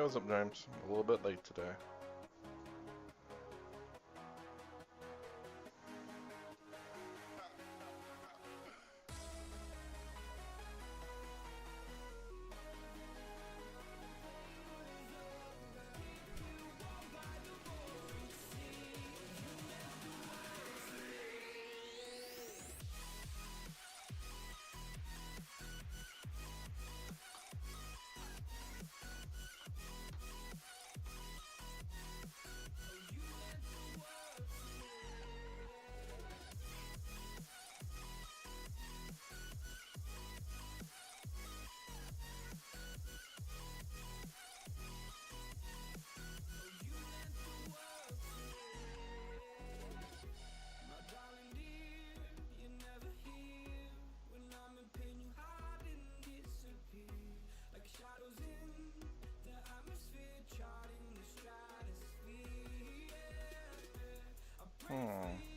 Hey, what's up, James? A little bit late today. Hmm.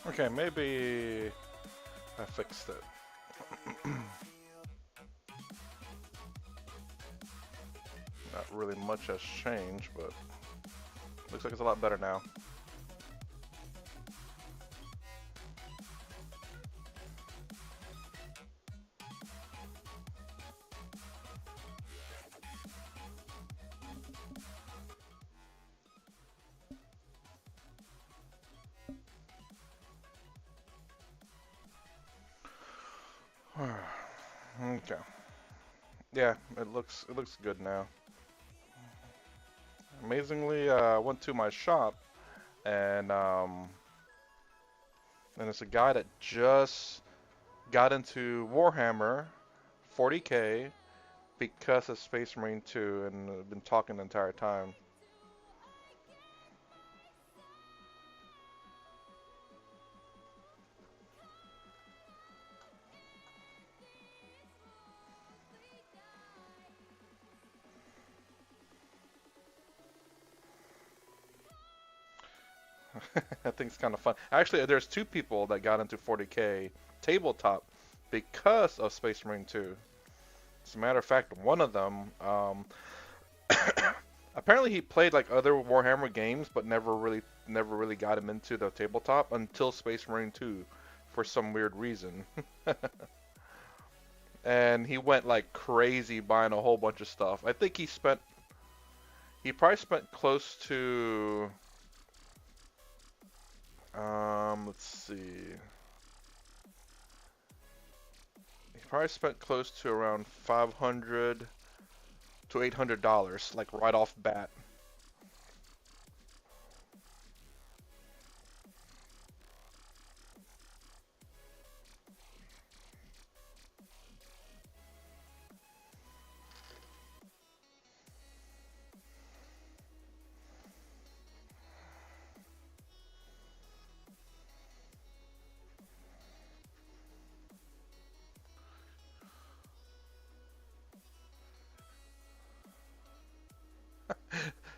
Okay, maybe I fixed it. Not really much has changed, but looks like it's a lot better now. Okay. Yeah, it looks good now. Amazingly, I went to my shop and it's a guy that just got into Warhammer 40K because of Space Marine 2 and been talking the entire time. I think it's kind of fun. Actually, there's two people that got into 40K tabletop because of Space Marine 2. As a matter of fact, one of them, apparently he played like other Warhammer games, but never really got him into the tabletop until Space Marine 2 for some weird reason. And he went like crazy buying a whole bunch of stuff. I think he probably spent close to let's see. He probably spent close to around 500 to $800 like right off bat.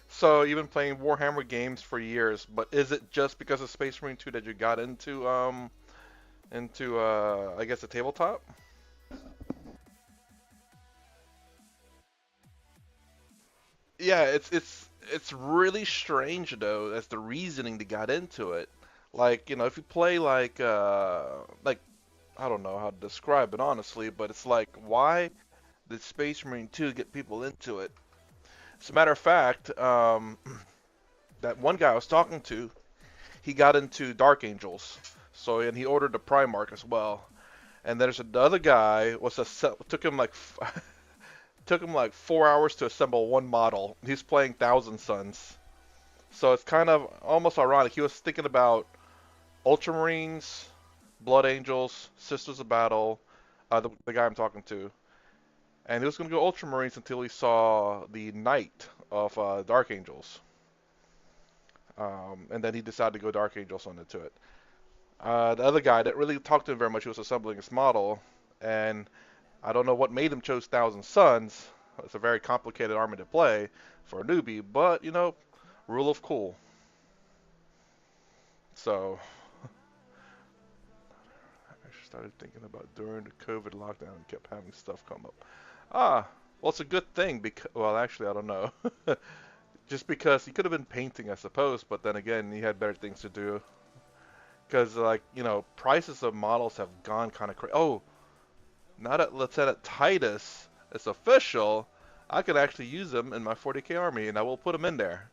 So you've been playing Warhammer games for years, but is it just because of Space Marine 2 that you got into I guess the tabletop? Yeah, it's really strange though as the reasoning that got into it. Like, if you play like I don't know how to describe it honestly, but it's like why did Space Marine 2 get people into it? As a matter of fact, that one guy I was talking to, he got into Dark Angels. So and he ordered the Primarch as well. And there's another guy took him like took him like 4 hours to assemble one model. He's playing Thousand Suns. So it's kind of almost ironic. He was thinking about Ultramarines, Blood Angels, Sisters of Battle, the guy I'm talking to. And he was going to go Ultramarines until he saw the Knight of Dark Angels. And then he decided to go Dark Angels on it to it. The other guy that really talked to him very much, he was assembling his model. And I don't know what made him choose Thousand Suns. It's a very complicated army to play for a newbie, but rule of cool. So I started thinking about during the COVID lockdown and kept having stuff come up. Well, it's a good thing because, well, actually, I don't know. Just because he could have been painting, I suppose, but then again, he had better things to do. Because, like, prices of models have gone kind of crazy. Oh, now that Lieutenant Titus is official, I could actually use him in my 40k army, and I will put him in there.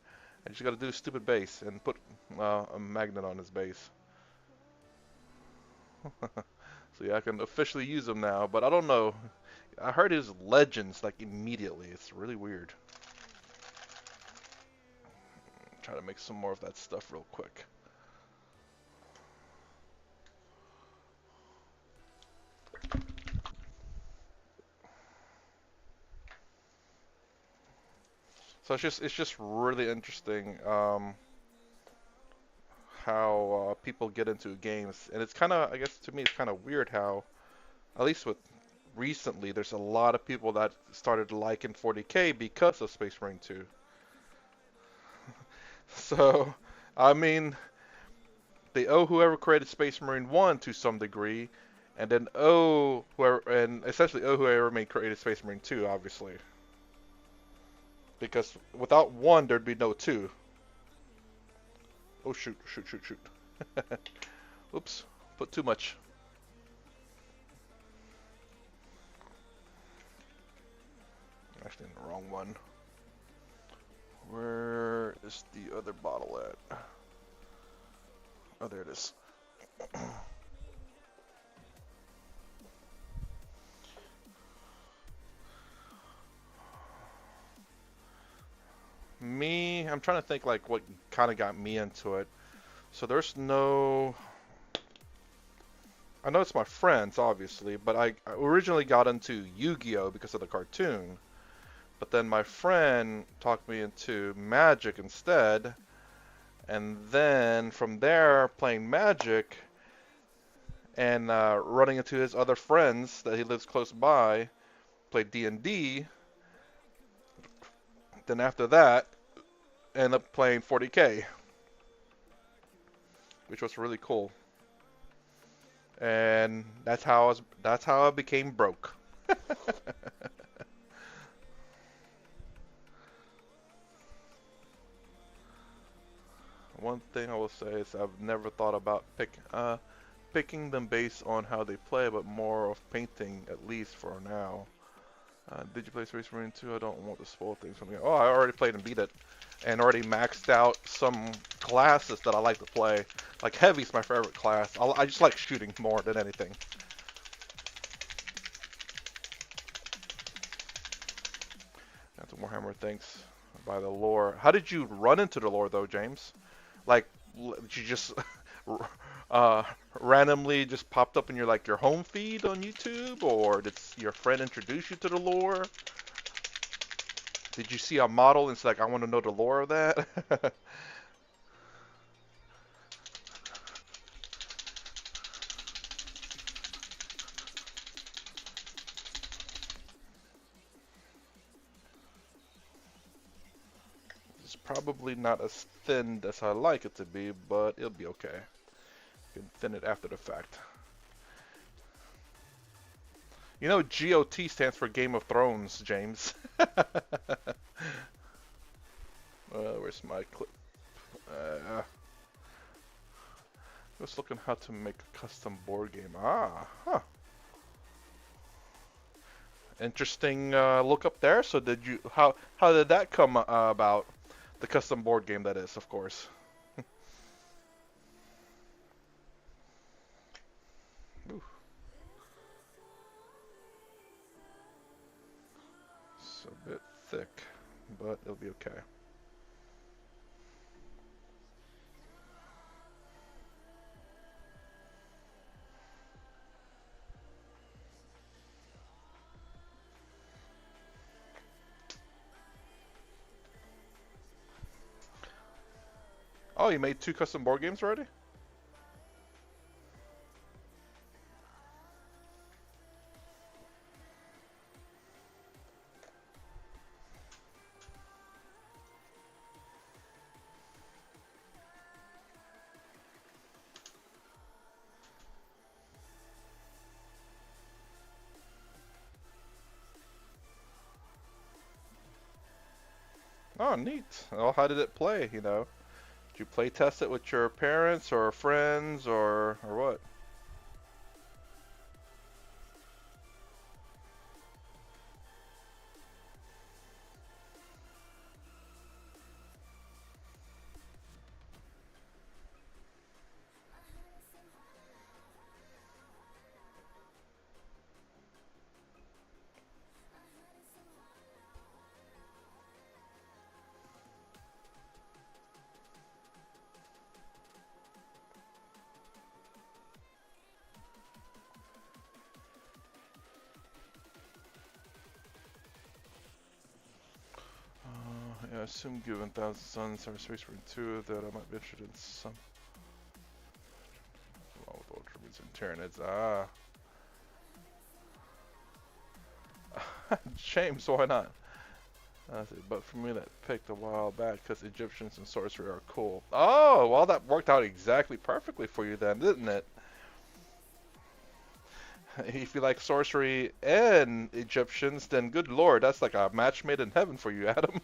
I just got to do a stupid base and put a magnet on his base. So yeah, I can officially use him now, but I don't know. I heard his legends like immediately. It's really weird. Try to make some more of that stuff real quick. So it's just really interesting how people get into games, and it's kind of, I guess to me it's kind of weird how, at least with recently, there's a lot of people that started liking 40k because of Space Marine 2. So I mean, they owe whoever created Space Marine 1 to some degree, and then owe whoever, and essentially owe whoever made created Space Marine 2, obviously, because without 1 there'd be no 2. Oh shoot, shoot, shoot, shoot. Oops, put too much. Actually, in the wrong one. Where is the other bottle at? Oh, there it is. Me, I'm trying to think like what kind of got me into it. So there's no, I know it's my friends, obviously, but I originally got into Yu-Gi-Oh because of the cartoon. But then my friend talked me into Magic instead, and then from there playing Magic and running into his other friends that he lives close by, played D&D. Then after that, end up playing 40k. which was really cool. And that's how I became broke. One thing I will say is I've never thought about picking them based on how they play, but more of painting, at least for now. Did you play Space Marine 2? I don't want to spoil things from me. Oh, I already played and beat it, and already maxed out some classes that I like to play. Like Heavy's my favorite class. I just like shooting more than anything. That's Warhammer thinks by the lore. How did you run into the lore though, James? Like, did you just uh, randomly just popped up in your home feed on YouTube, or did your friend introduce you to the lore? Did you see a model and it's like, I want to know the lore of that? It's probably not as thin as I like it to be, but it'll be okay. You can thin it after the fact. You know, GOT stands for Game of Thrones, James. Where's my clip? I was looking how to make a custom board game. Ah, huh. Interesting look up there. So did you? How did that come about? The custom board game, that is, of course. Ooh. It's a bit thick, but it'll be okay. Oh, you made 2 custom board games already? Oh, neat. Well, how did it play, you know? Did you play test it with your parents or friends or what? Yeah, I assume given Thousand Suns or Space Marine 2 that I might be interested in some. Along with Ultramarines and Tyranids. Ah. James, why not? But for me, that picked a while back because Egyptians and sorcery are cool. Oh, well, that worked out exactly perfectly for you then, didn't it? If you like sorcery and Egyptians, then good lord, that's like a match made in heaven for you, Adam.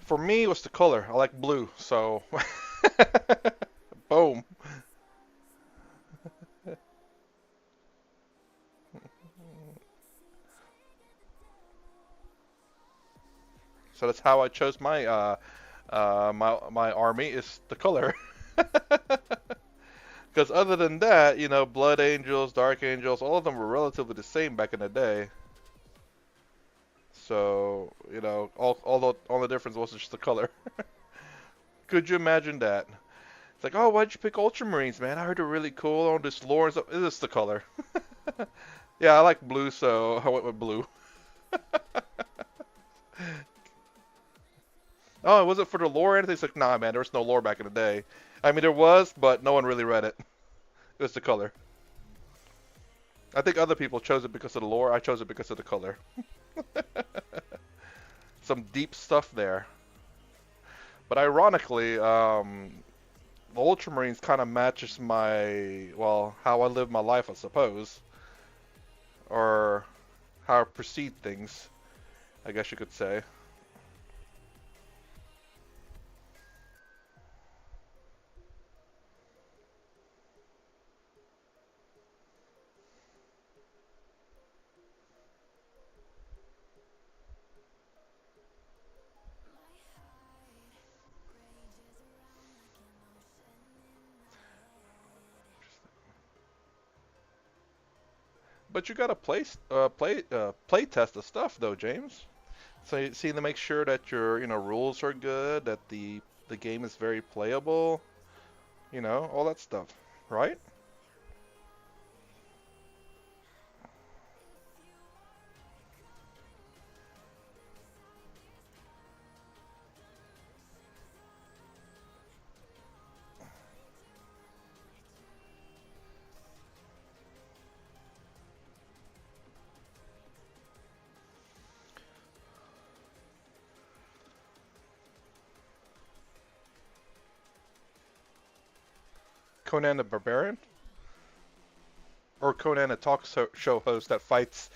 For me, it was the color. I like blue, so boom. So that's how I chose my army is the color. Because other than that, you know, Blood Angels, Dark Angels, all of them were relatively the same back in the day. So, you know, all the difference was just the color. Could you imagine that? It's like, oh, why'd you pick Ultramarines, man? I heard they're really cool on this lore and stuff. It's just the color. Yeah, I like blue, so I went with blue. Oh, was it for the lore or anything? It's like, nah, man, there was no lore back in the day. I mean, there was, but no one really read it. It was the color. I think other people chose it because of the lore. I chose it because of the color. Some deep stuff there. But ironically, the Ultramarines kind of matches my, well, how I live my life, I suppose, or how I perceive things, I guess you could say. But you gotta play test the stuff though, James. So you see to make sure that your rules are good, that the game is very playable, all that stuff, right? Conan the Barbarian, or Conan a show host that fights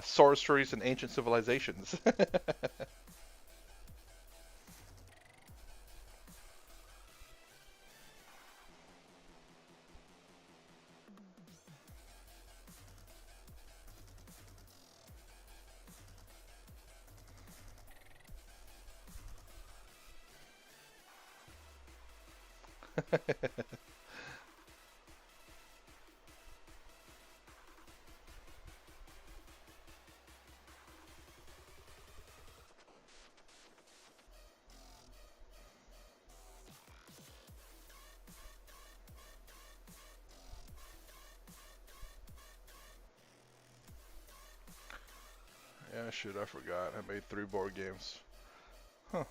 sorceries and ancient civilizations. Yeah, shoot, I forgot. I made 3 board games. Huh.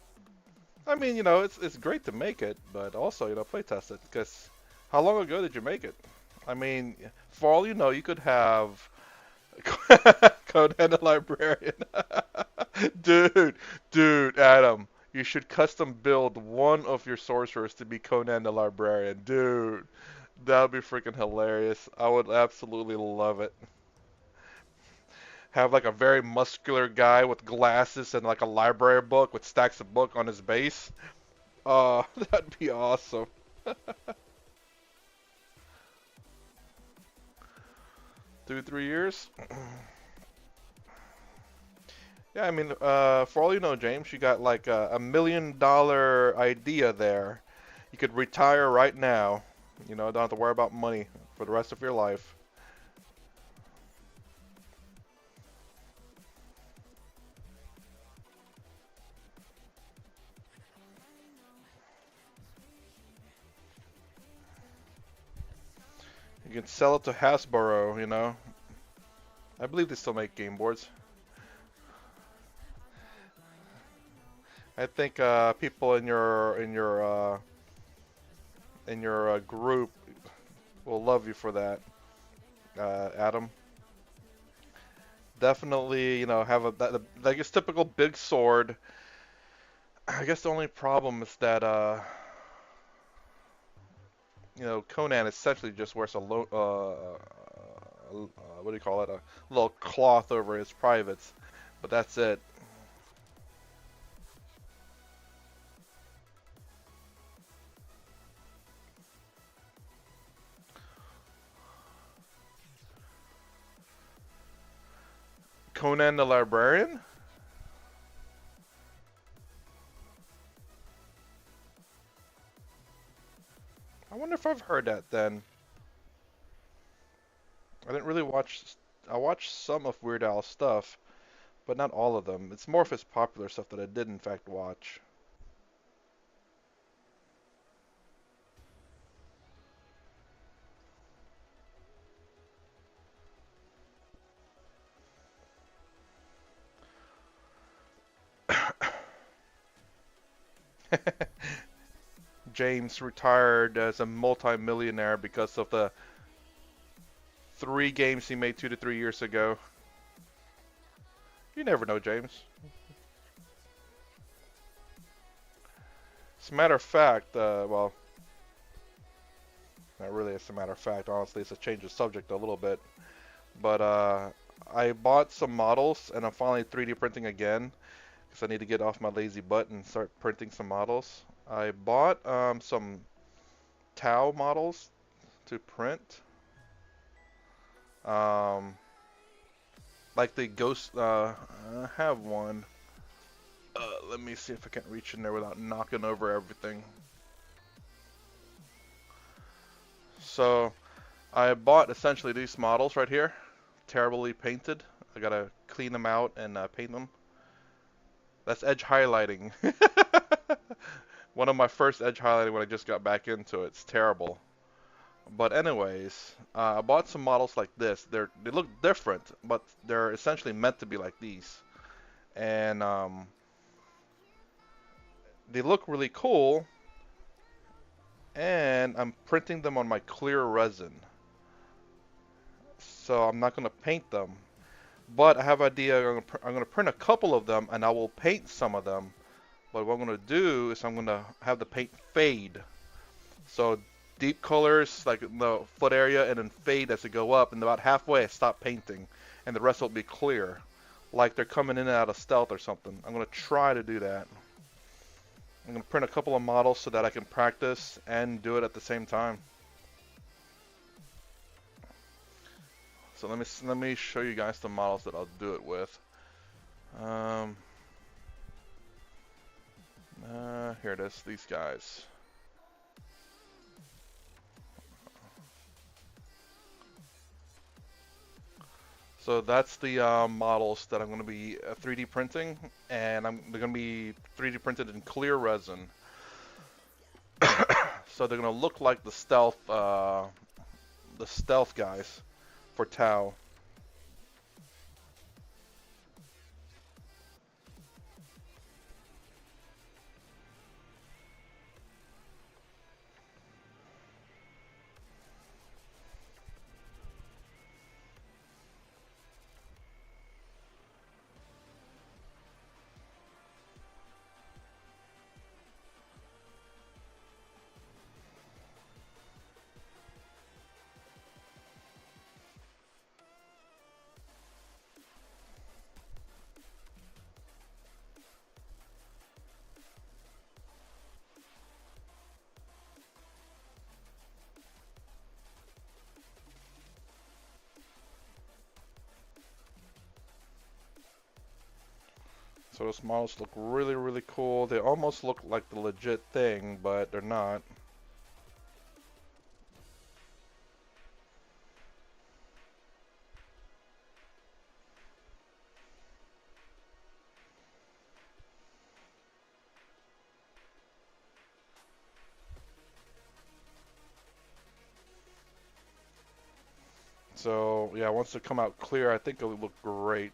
I mean, it's great to make it, but also, play test it. Because how long ago did you make it? I mean, for all you know, you could have Conan the Librarian. Dude, Adam, you should custom build one of your sorcerers to be Conan the Librarian. Dude, that would be freaking hilarious. I would absolutely love it. Have like a very muscular guy with glasses and like a library book with stacks of book on his base. That'd be awesome. 2, 3 years. Yeah, I mean, for all you know, James, you got like a $1 million idea there. You could retire right now. Don't have to worry about money for the rest of your life. You can sell it to Hasbro. I believe they still make game boards. I think people in your group will love you for that, Adam. Definitely, have I guess typical big sword. I guess the only problem is that Conan essentially just wears what do you call it? A little cloth over his privates, but that's it. Conan the Librarian? I wonder if I've heard that then. I didn't really watch. I watched some of Weird Al stuff, but not all of them. It's more of his popular stuff that I did in fact watch. James retired as a multi-millionaire because of the 3 games he made 2 to 3 years ago. You never know, James. As a matter of fact, well, not really as a matter of fact, honestly, it's a change of subject a little bit. But I bought some models and I'm finally 3D printing again because I need to get off my lazy butt and start printing some models. I bought some Tau models to print. Um, like the ghost, I have one. Let me see if I can reach in there without knocking over everything. So I bought essentially these models right here, terribly painted. I gotta clean them out and paint them. That's edge highlighting. One of my first edge highlighting when I just got back into it. It's terrible. But anyways, I bought some models like this. They look different, but they're essentially meant to be like these. And they look really cool. And I'm printing them on my clear resin. So I'm not going to paint them. But I have an idea. I'm gonna print a couple of them, and I will paint some of them. But what I'm going to do is I'm going to have the paint fade. So deep colors like in the foot area and then fade as they go up, and about halfway I stop painting and the rest will be clear like they're coming in and out of stealth or something. I'm going to try to do that. I'm going to print a couple of models so that I can practice and do it at the same time. So let me show you guys the models that I'll do it with. Here it is, these guys. So that's the models that I'm going to be 3D printing, and they're going to be 3D printed in clear resin. So they're going to look like the stealth guys for Tau. So those models look really, really cool. They almost look like the legit thing, but they're not. So yeah, once they come out clear, I think it'll look great.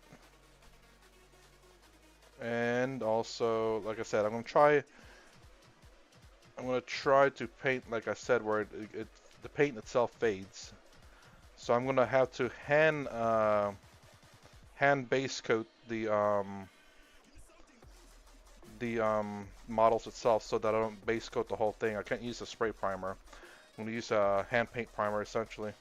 And also, like I said, I'm gonna try to paint, like I said, where the paint itself fades. So I'm gonna have to hand base coat the models itself so that I don't base coat the whole thing. I can't use a spray primer. I'm gonna use a hand paint primer essentially.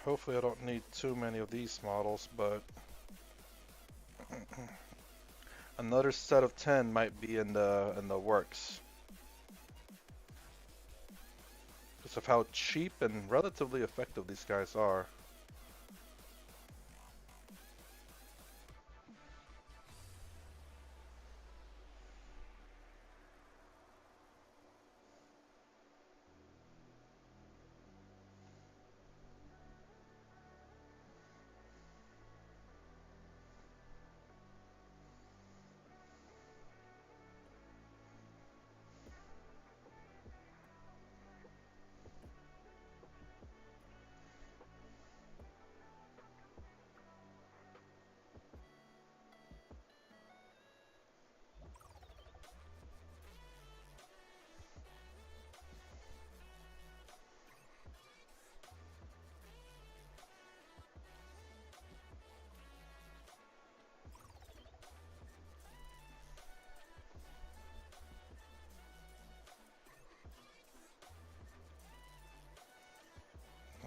Hopefully I don't need too many of these models, but another set of 10 might be in the works. Because of how cheap and relatively effective these guys are.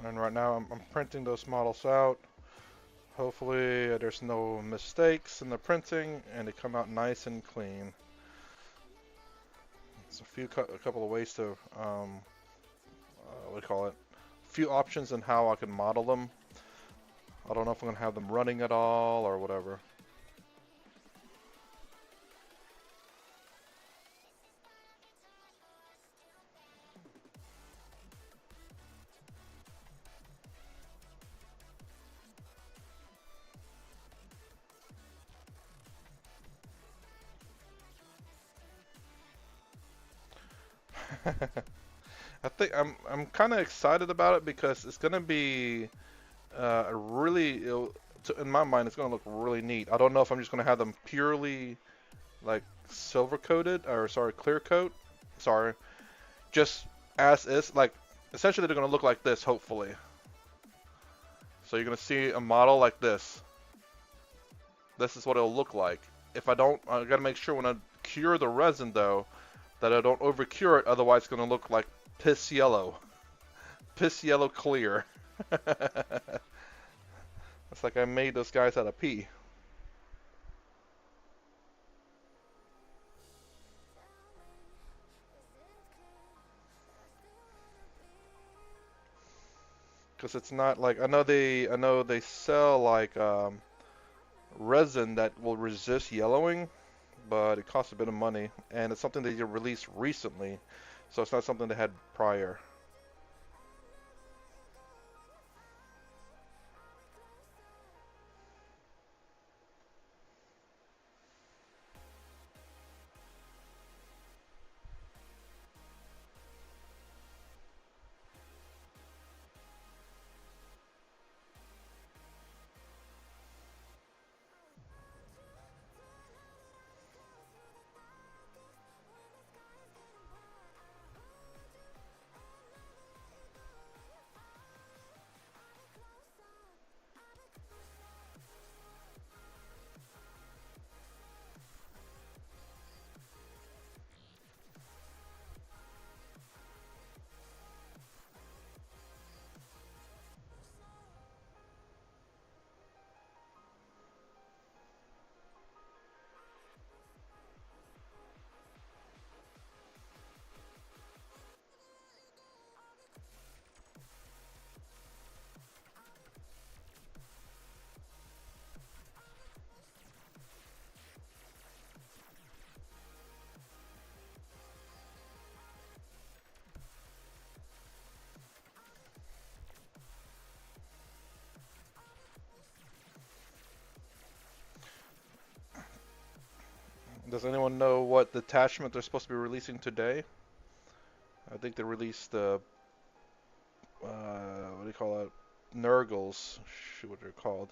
And right now I'm printing those models out. Hopefully there's no mistakes in the printing and they come out nice and clean. It's a couple of ways to what do you call it? A few options on how I can model them. I don't know if I'm gonna have them running at all or whatever. I think I'm kind of excited about it because it's gonna be a really in my mind it's gonna look really neat. I don't know if I'm just gonna have them purely like silver coated or sorry clear coat, sorry, just as is. Like essentially they're gonna look like this hopefully. So you're gonna see a model like this. This is what it'll look like. If I don't, I gotta make sure when I cure the resin though that I don't over cure it. Otherwise, it's gonna look like piss yellow clear. It's like I made those guys out of pee. Because it's not like I know they sell like resin that will resist yellowing, but it costs a bit of money, and it's something that you released recently, so it's not something they had prior. Does anyone know what detachment they're supposed to be releasing today? I think they released the what do you call it? Nurgles. Shoot, what they're called.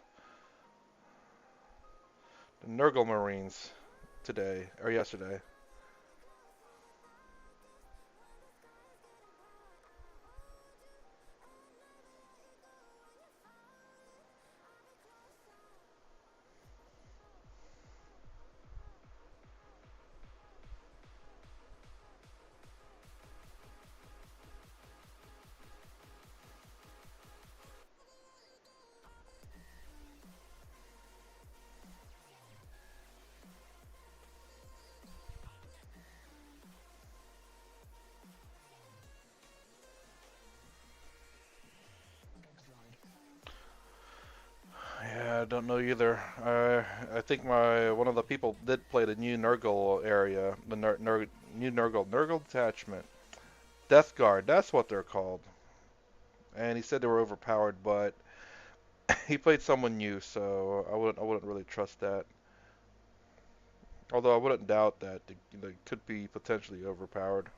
The Nurgle Marines today or yesterday. don't know either. I think my one of the people did play the new Nurgle area, the new Nurgle detachment, Death Guard. That's what they're called. And he said they were overpowered, but he played someone new, so I wouldn't really trust that. Although I wouldn't doubt that they could be potentially overpowered.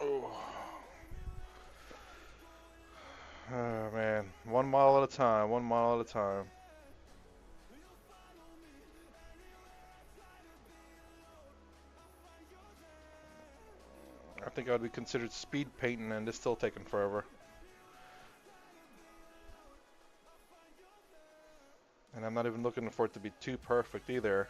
Oh, oh man, 1 mile at a time, 1 mile at a time. I think I would be considered speed painting, and it's still taking forever. And I'm not even looking for it to be too perfect either.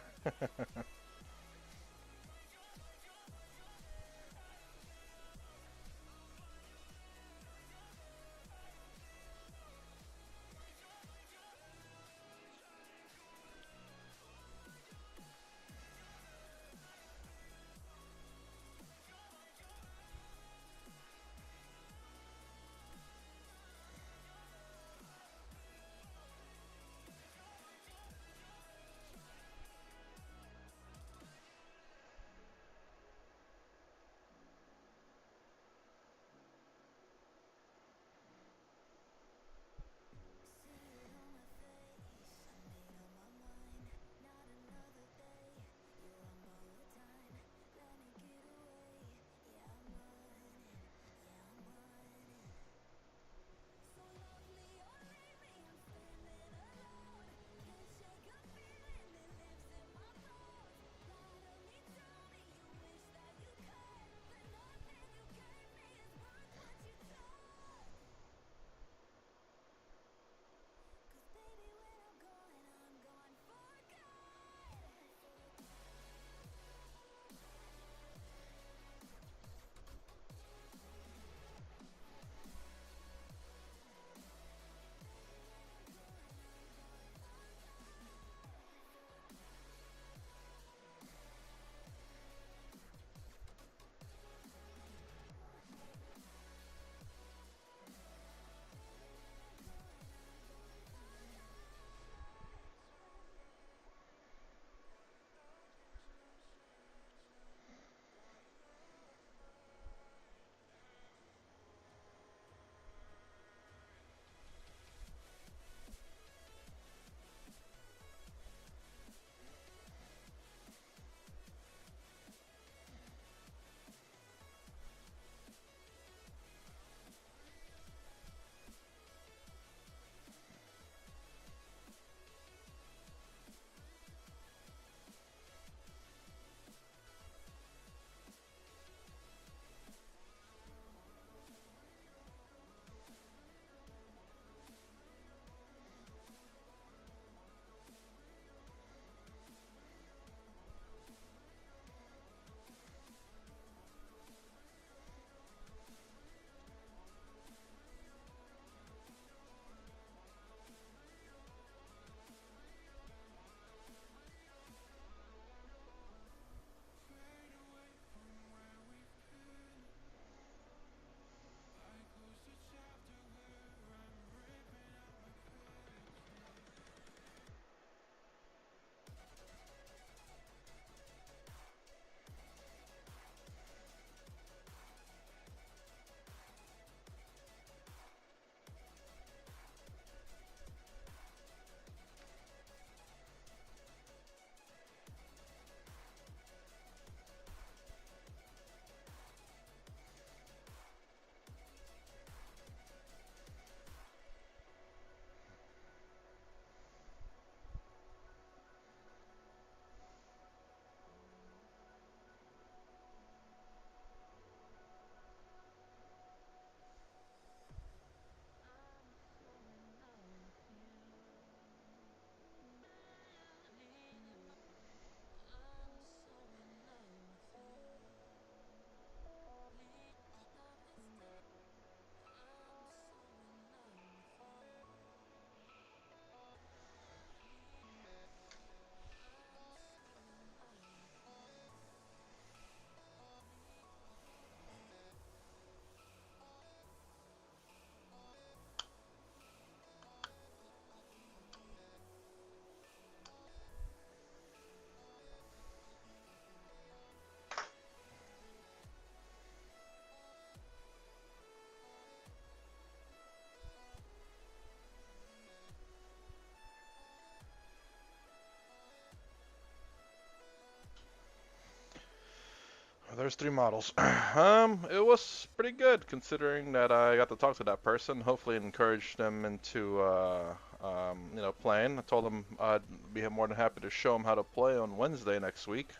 There's three models. It was pretty good considering that I got to talk to that person. Hopefully, encourage them into playing. I told them I'd be more than happy to show them how to play on Wednesday next week.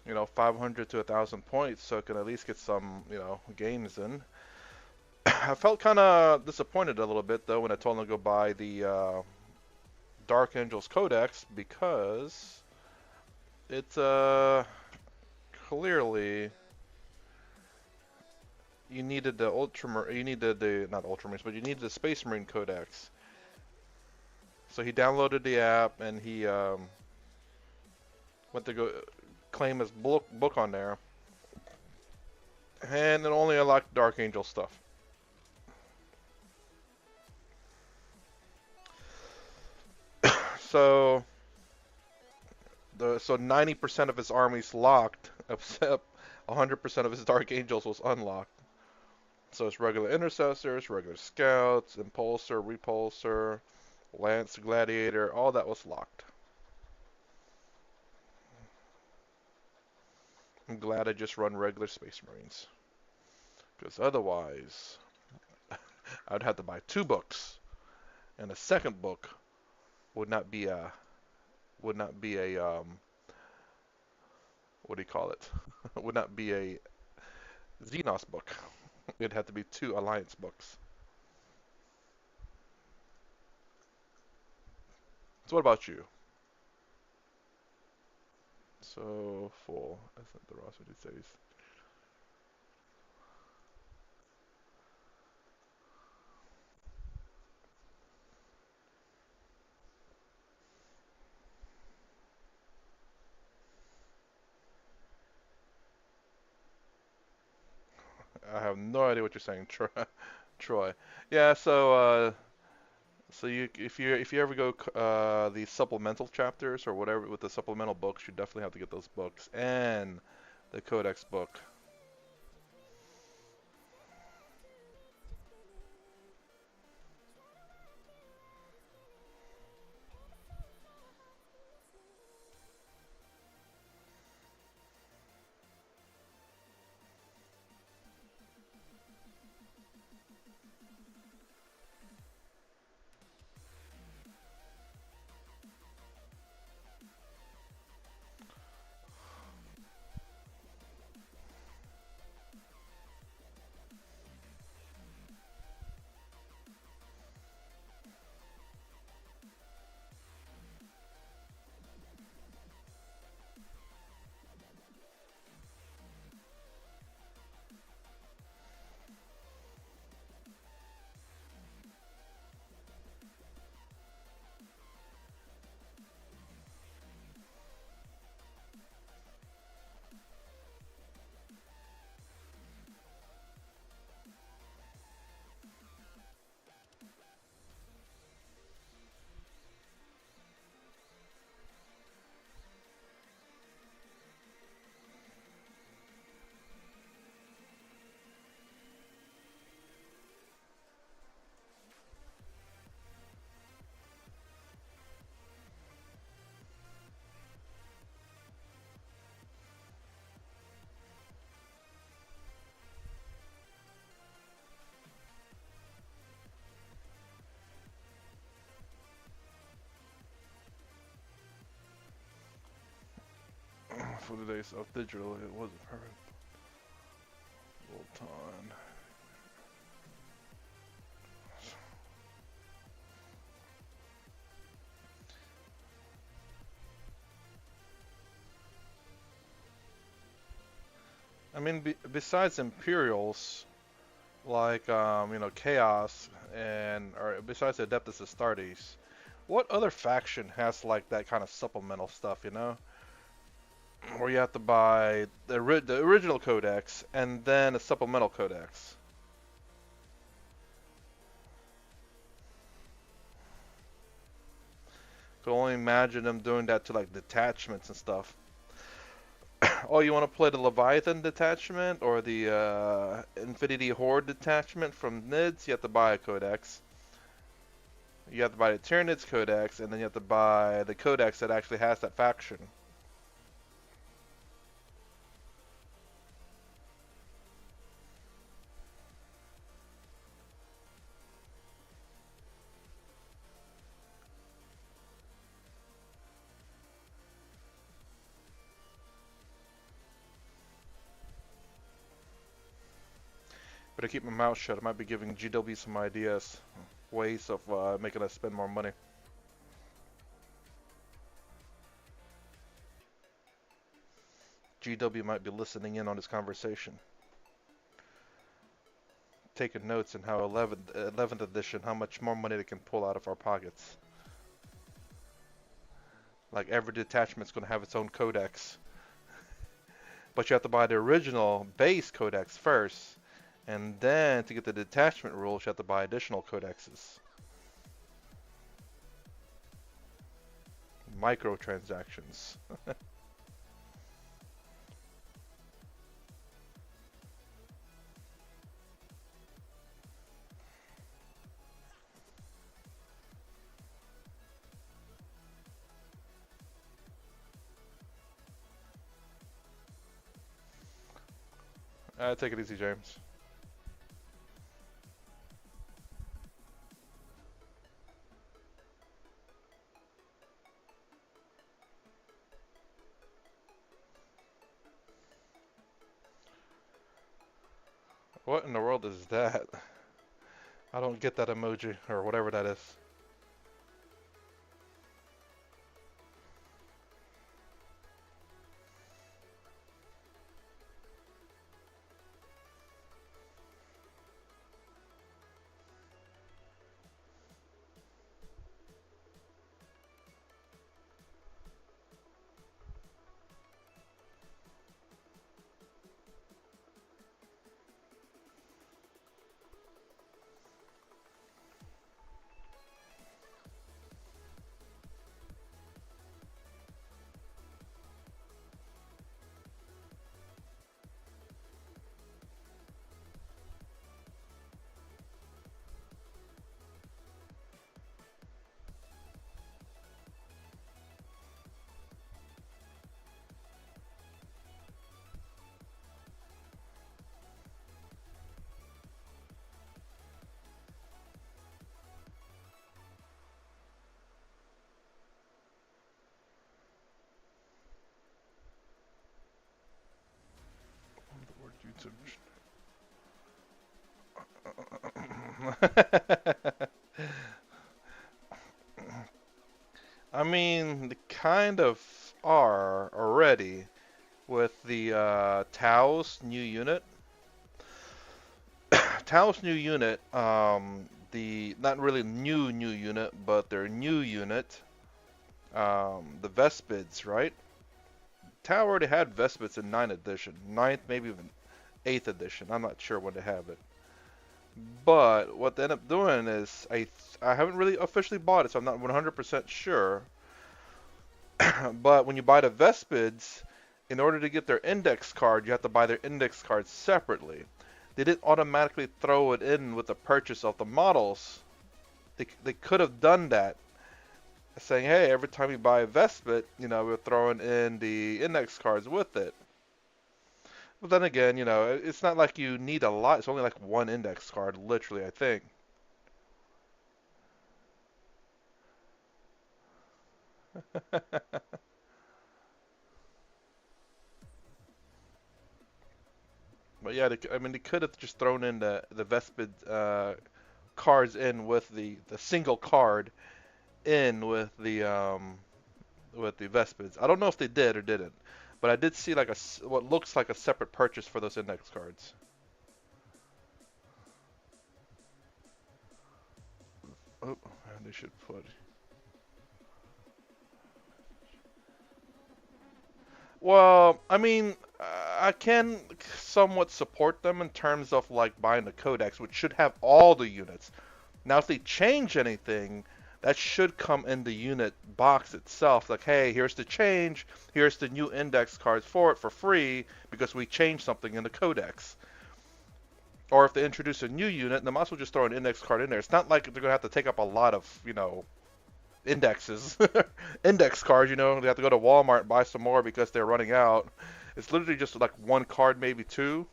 500 to 1,000 points, so I can at least get some, games in. I felt kind of disappointed a little bit though when I told them to go buy the Dark Angels Codex because it's clearly you needed the you needed the not Ultramarines, but you needed the Space Marine Codex. So he downloaded the app and he went to go claim his book on there, and it only unlocked Dark Angel stuff. So 90% of his army's locked, except 100% of his Dark Angels was unlocked. So it's regular intercessors, regular scouts, impulsor, repulsor, lance, gladiator, all that was locked. I'm glad I just run regular Space Marines, because otherwise I'd have to buy two books, and the second book would not be a what do you call it? Would not be a Xenos book. It'd have to be two Alliance books. So what about you? So full. That's not the roster these days. I have no idea what you're saying, Troy. Troy. Yeah. So if you ever go the supplemental chapters or whatever with the supplemental books, you definitely have to get those books and the Codex book. For the days of digital, it wasn't perfect. Time. I mean, besides Imperials, like Chaos, and or besides the Adeptus Astartes, what other faction has like that kind of supplemental stuff? Where you have to buy the original codex and then a supplemental codex. Could only imagine them doing that to like detachments and stuff. Oh, you want to play the Leviathan detachment or the Infinity Horde detachment from NIDS? You have to buy a codex. You have to buy the Tyranids codex, and then you have to buy the codex that actually has that faction. Better keep my mouth shut. I might be giving GW some ideas, ways of making us spend more money. GW might be listening in on this conversation, taking notes on how 11th edition, how much more money they can pull out of our pockets. Like every detachment's going to have its own codex, but you have to buy the original base codex first, and then to get the detachment rules, you have to buy additional codexes. Microtransactions. Take it easy, James. What in the world is that? I don't get that emoji, or whatever that is. The word YouTube. I mean, they kind of are already with the Tao's new unit. Tao's new unit, the not really new unit, but their new unit, the Vespids, right? Tau already had Vespids in 9th edition, ninth, maybe even 8th edition. I'm not sure when they have it. But what they end up doing is, I haven't really officially bought it, so I'm not 100% sure. But when you buy the Vespids, in order to get their index card, you have to buy their index card separately. They didn't automatically throw it in with the purchase of the models. They could have done that, saying, hey, every time you buy a Vespid, we're throwing in the index cards with it. But then again, it's not like you need a lot. It's only like one index card, literally, I think. But yeah, I mean, they could have just thrown in the Vespid cards in with the single card in with the Vespids. I don't know if they did or didn't, but I did see like what looks like a separate purchase for those index cards. Oh, and they should put. Well, I mean, I can somewhat support them in terms of like buying the codex, which should have all the units. Now, if they change anything, that should come in the unit box itself. Like, hey, here's the change. Here's the new index cards for it for free because we changed something in the codex. Or if they introduce a new unit, they might as well just throw an index card in there. It's not like they're going to have to take up a lot of, indexes, index cards, they have to go to Walmart and buy some more because they're running out. It's literally just like one card, maybe two.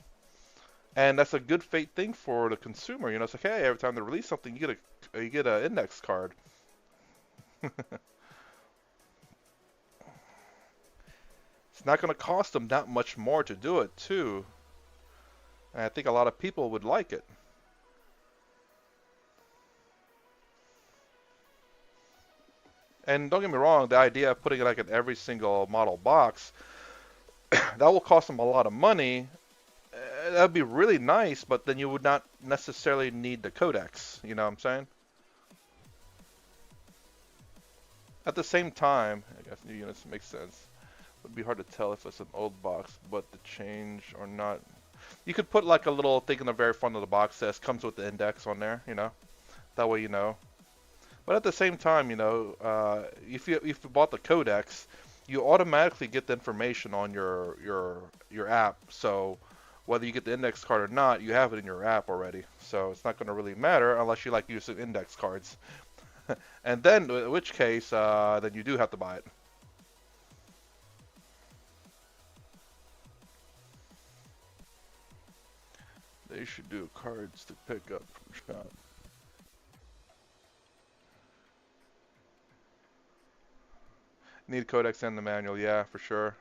And that's a good fate thing for the consumer. It's like, hey, every time they release something, you get an index card. It's not going to cost them that much more to do it, too. And I think a lot of people would like it. And don't get me wrong, the idea of putting it like in every single model box, that will cost them a lot of money. That'd be really nice, but then you would not necessarily need the codex. You know what I'm saying? At the same time, I guess new units make sense. It would be hard to tell if it's an old box, but the change or not. You could put like a little thing in the very front of the box that says comes with the index on there. You know, that way you know. But at the same time, you know, if you bought the codex, you automatically get the information on your app. So whether you get the index card or not, you have it in your app already. So it's not going to really matter unless you like using index cards. And then, in which case, then you do have to buy it. They should do cards to pick up from shop. Need codex and the manual, yeah, for sure.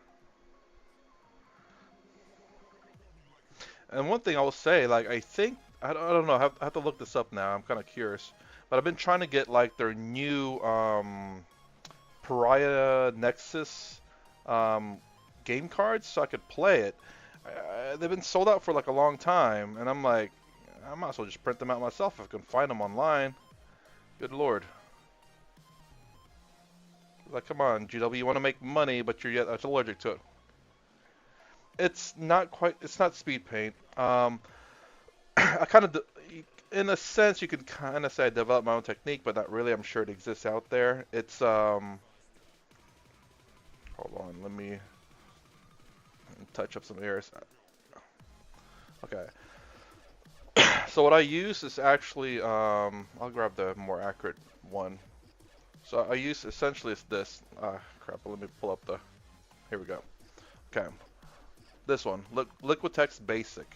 And one thing I will say, like, I think, I don't know, I have to look this up now. I'm kind of curious. But I've been trying to get, like, their new Pariah Nexus um, game cards so I could play it. They've been sold out for, like, a long time. And I'm like, I might as well just print them out myself if I can find them online. Good lord. Like, come on, GW, you want to make money, but you're yet allergic to it. It's not quite, it's not speed paint. I kind of, in a sense, you can kind of say I developed my own technique, but not really. I'm sure it exists out there. It's, hold on, let me touch up some areas. Okay. So what I use is actually, I'll grab the more accurate one. So I use essentially it's this. Crap, let me pull up the, here we go. Okay. This one, Liquitex Basic.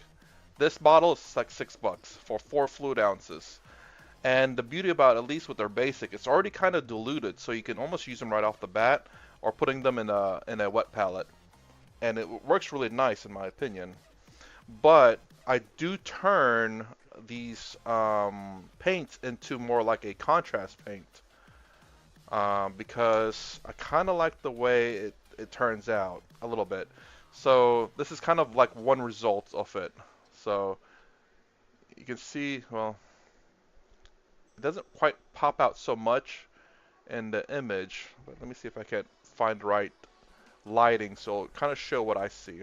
This bottle is like $6 for 4 fluid ounces. And the beauty about, at least with their basic, it's already kind of diluted, so you can almost use them right off the bat, or putting them in a wet palette. And it works really nice in my opinion. But I do turn these paints into more like a contrast paint. Because I kind of like the way it turns out a little bit. So this is kind of like one result of it. So you can see, well, it doesn't quite pop out so much in the image, but let me see if I can find the right lighting so it'll kind of show what I see.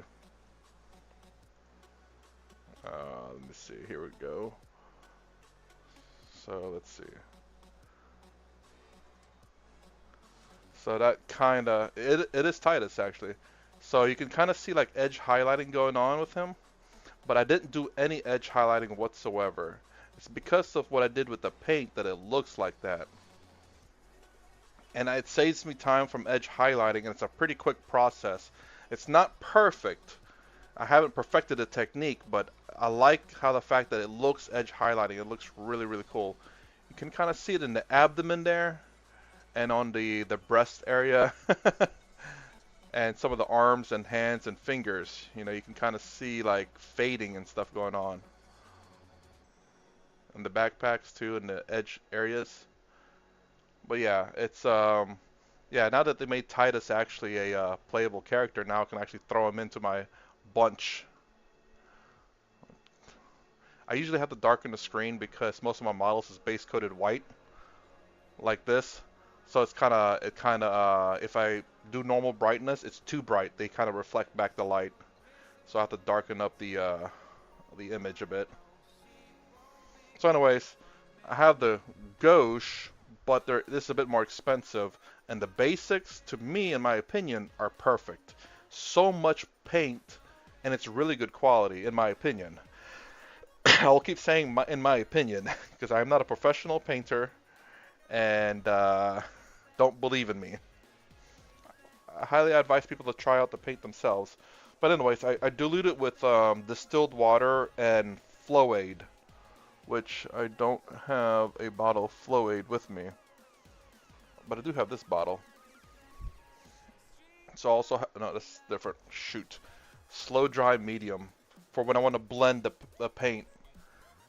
Let me see, here we go. So let's see. So that kind of, it is Titus actually. So you can kind of see like edge highlighting going on with him, but I didn't do any edge highlighting whatsoever. It's because of what I did with the paint that it looks like that. And it saves me time from edge highlighting, and it's a pretty quick process. It's not perfect. I haven't perfected the technique, but I like how the fact that it looks edge highlighting. It looks really, really cool. You can kind of see it in the abdomen there, and on the breast area. And some of the arms and hands and fingers, you know, you can kind of see like fading and stuff going on. And the backpacks too, and the edge areas. But yeah, it's yeah, now that they made Titus actually a playable character, now I can actually throw him into my bunch. I usually have to darken the screen because most of my models is base coated white, like this. So it's kind of, if I do normal brightness, it's too bright. They kind of reflect back the light. So I have to darken up the image a bit. So anyways, I have the gauche, but this is a bit more expensive. And the basics, to me, in my opinion, are perfect. So much paint, and it's really good quality, in my opinion. I'll keep saying in my opinion, because I'm not a professional painter, and don't believe in me. I highly advise people to try out the paint themselves. But anyways, I dilute it with distilled water and Flow-Aid, which I don't have a bottle of Flow-Aid with me. But I do have this bottle. So also, no, this is different. Shoot. Slow dry medium. for when I want to blend the paint.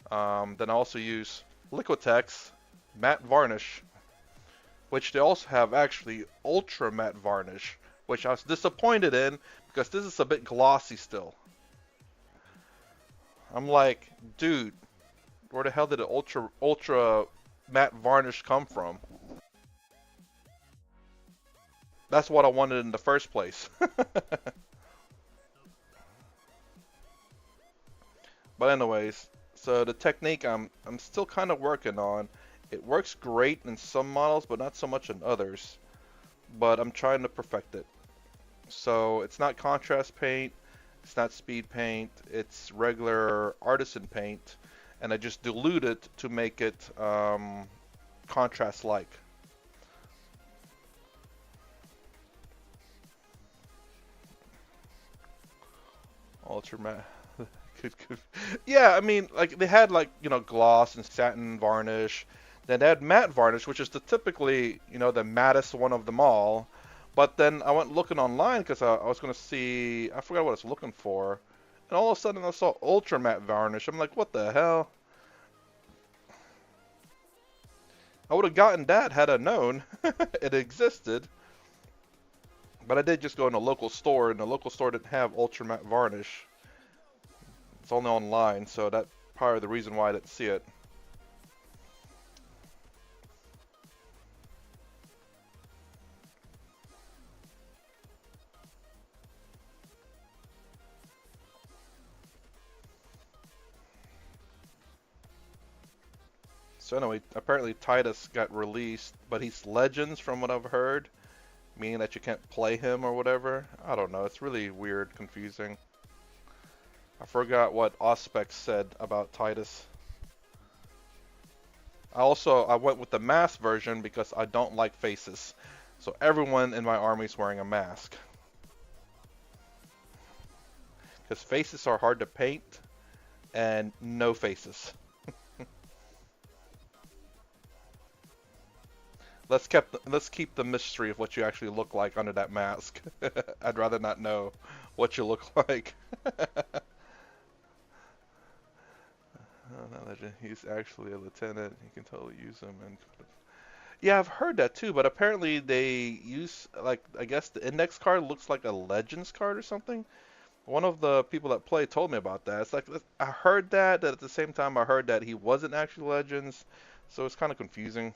Then I also use Liquitex matte varnish, which they also have actually ultra matte varnish, which I was disappointed in because this is a bit glossy still. I'm like, dude, where the hell did the ultra matte varnish come from? That's what I wanted in the first place. But anyways, so the technique I'm still kind of working on. It works great in some models, but not so much in others. But I'm trying to perfect it. So it's not contrast paint, it's not speed paint, it's regular artisan paint, and I just dilute it to make it contrast-like. Ultra matte. Good. Yeah, I mean, like they had like gloss and satin varnish. Then they had matte varnish, which is the typically the mattest one of them all. But then I went looking online because I was gonna see. I forgot what I was looking for, and all of a sudden I saw ultra matte varnish. I'm like, what the hell? I would have gotten that had I known it existed. But I did just go in a local store, and the local store didn't have ultra matte varnish. It's only online, so that's part of the reason why I didn't see it. So anyway, apparently Titus got released, but he's Legends from what I've heard, meaning that you can't play him or whatever. I don't know, it's really weird, confusing. I forgot what Auspex said about Titus. I went with the mask version because I don't like faces. So everyone in my army is wearing a mask. Because faces are hard to paint, and no faces. Let's keep the mystery of what you actually look like under that mask. I'd rather not know what you look like. He's actually a lieutenant. You can totally use him. And yeah, I've heard that too. But apparently they use like I guess the index card looks like a Legends card or something. One of the people that play told me about that. It's like I heard that at the same time I heard that he wasn't actually Legends, so it's kind of confusing.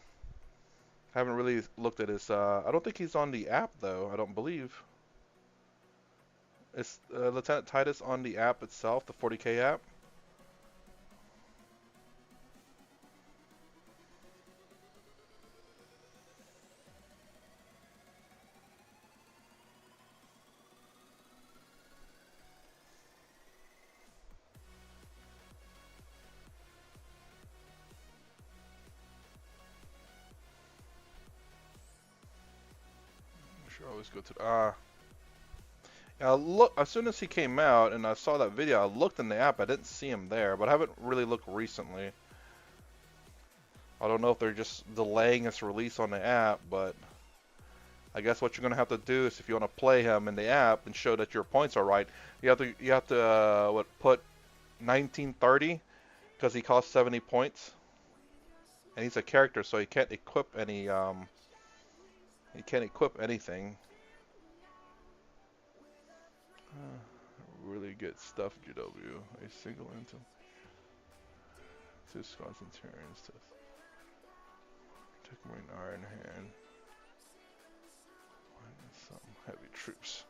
I haven't really looked at his. I don't think he's on the app though. I don't believe. Is Lieutenant Titus on the app itself, the 40K app? I should always go to. Yeah, look. As soon as he came out and I saw that video, I looked in the app. I didn't see him there, but I haven't really looked recently. I don't know if they're just delaying his release on the app, but I guess what you're gonna have to do is if you want to play him in the app and show that your points are right, you have to what put 1930 because he costs 70 points, and he's a character, so he can't equip anything. Really good stuff, GW. A single into two squads and turns to take Marine Iron Hand. Some heavy troops.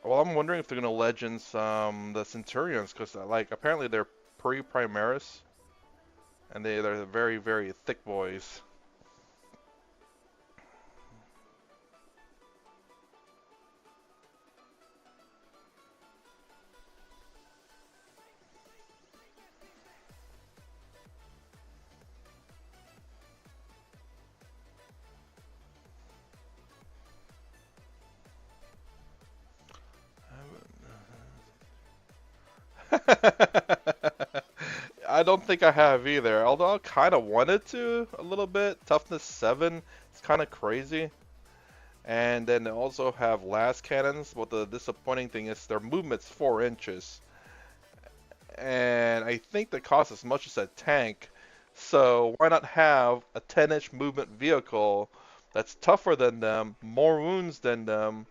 Well, I'm wondering if they're gonna Legends the Centurions because like apparently they're pre-Primaris and they're very very thick boys. I don't think I have either, although I kind of wanted to a little bit. Toughness 7, it's kind of crazy. And then they also have last cannons, but the disappointing thing is their movement's 4 inches. and I think they cost as much as a tank. So why not have a 10-inch movement vehicle that's tougher than them, more wounds than them,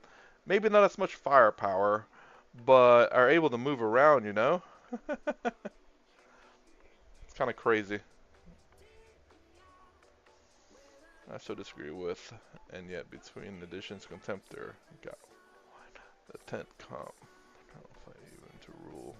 maybe not as much firepower, but are able to move around, you know? It's kind of crazy. I so disagree with, and yet between editions, Contemptor got the 10th comp. I don't know if I even to rule.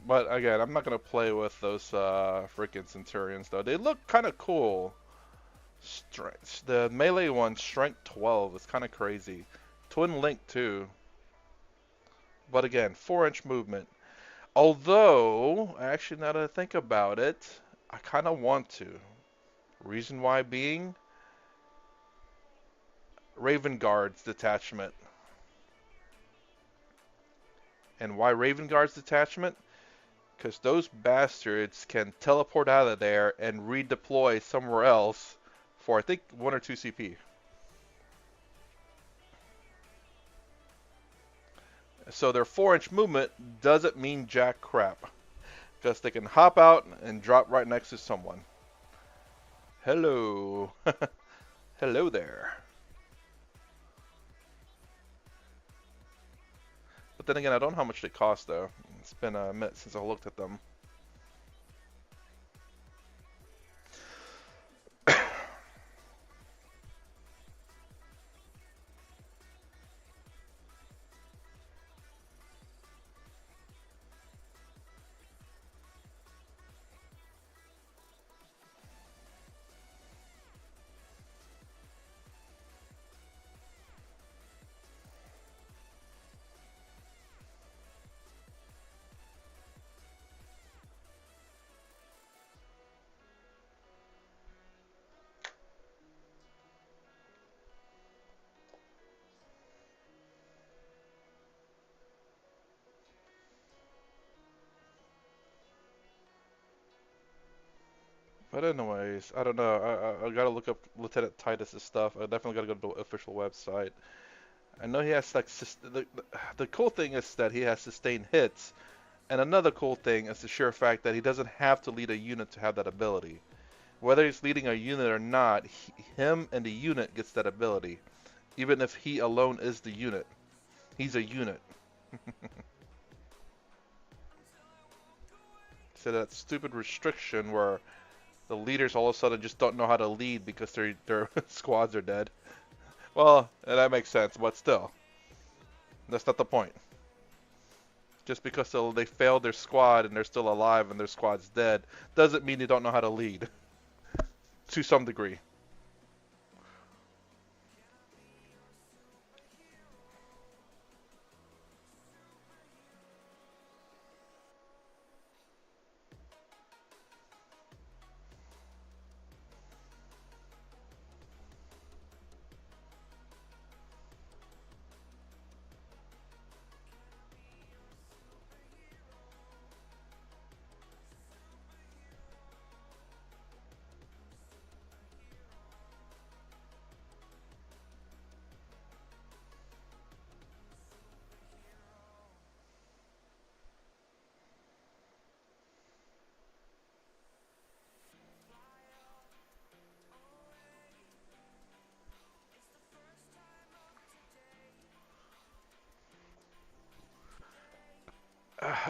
But again, I'm not gonna play with those freaking Centurions though. They look kind of cool. Strength, the melee one, strength 12, is kind of crazy. Twin link too. But again, 4-inch movement. Although, actually, now that I think about it, I kind of want to. Reason why being Raven Guard's detachment. And why Raven Guard's detachment? Because those bastards can teleport out of there and redeploy somewhere else for, I think, 1 or 2 CP. So their 4-inch movement doesn't mean jack crap. Because they can hop out and drop right next to someone. Hello. Hello there. But then again, I don't know how much they cost though. It's been a minute since I looked at them. But anyways, I don't know. I gotta look up Lieutenant Titus's stuff. I definitely gotta go to the official website. I know he has like the cool thing is that he has sustained hits, and another cool thing is the sheer fact that he doesn't have to lead a unit to have that ability. Whether he's leading a unit or not, him and the unit gets that ability, even if he alone is the unit. He's a unit. So that stupid restriction where the leaders all of a sudden just don't know how to lead because their squads are dead. Well, that makes sense, but still, that's not the point. Just because they failed their squad and they're still alive and their squad's dead doesn't mean they don't know how to lead. To some degree.